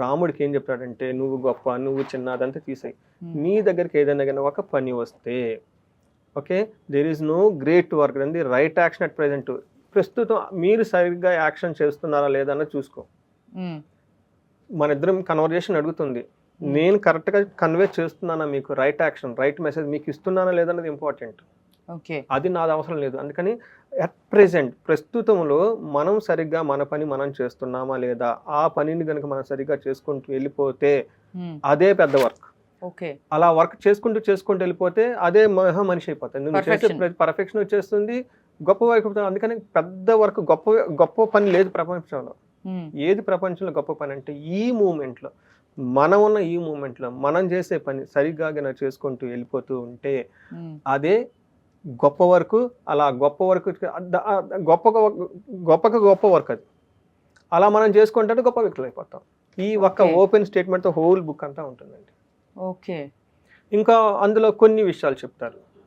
రాముడికి ఏం చెప్తాడంటే నువ్వు గొప్ప, నువ్వు చిన్న, అదంతా తీసేయి. నీ దగ్గరికి ఏదైనా కానీ ఒక పని వస్తే, okay, there is no great work అండి, రైట్ యాక్షన్ అట్ ప్రెజెంట్. ప్రస్తుతం మీరు సరిగ్గా యాక్షన్ చేస్తున్నారా లేదా అన్నది చూసుకో. మన ఇద్దరం కన్వర్జేషన్ అడుగుతుంది, నేను కరెక్ట్గా కన్వే చేస్తున్నానా మీకు రైట్ యాక్షన్, రైట్ మెసేజ్ మీకు ఇస్తున్నానా లేదన్నది ఇంపార్టెంట్. ఓకే, అది నాది అవసరం లేదు. అందుకని అట్ ప్రెజెంట్ ప్రస్తుతంలో మనం సరిగ్గా మన పని మనం చేస్తున్నామా లేదా, ఆ పనిని కనుక మనం సరిగ్గా చేసుకుంటూ వెళ్ళిపోతే అదే పెద్ద వర్క్. ఓకే, అలా వర్క్ చేసుకుంటూ వెళ్ళిపోతే అదే మనిషి అయిపోతుంది. నువ్వు చేసే పర్ఫెక్షన్ వచ్చేస్తుంది, గొప్ప వర్క్. అందుకని పెద్ద వర్క్, గొప్ప పని లేదు ప్రపంచంలో. ఏది ప్రపంచంలో గొప్ప పని అంటే ఈ మూమెంట్లో, మనం ఉన్న ఈ మూమెంట్లో మనం చేసే పని సరిగ్గా చేసుకుంటూ వెళ్ళిపోతూ ఉంటే అదే గొప్ప వర్క్. అలా గొప్ప వర్క్ గొప్ప వర్క్ అది. అలా మనం చేసుకుంటే గొప్ప వ్యక్తులు అయిపోతాం. ఈ ఒక్క ఓపెన్ స్టేట్మెంట్తో హోల్ బుక్ అంతా ఉంటుందండి. ఓకే, ఇంకా అందులో కొన్ని విషయాలు చెప్తారు.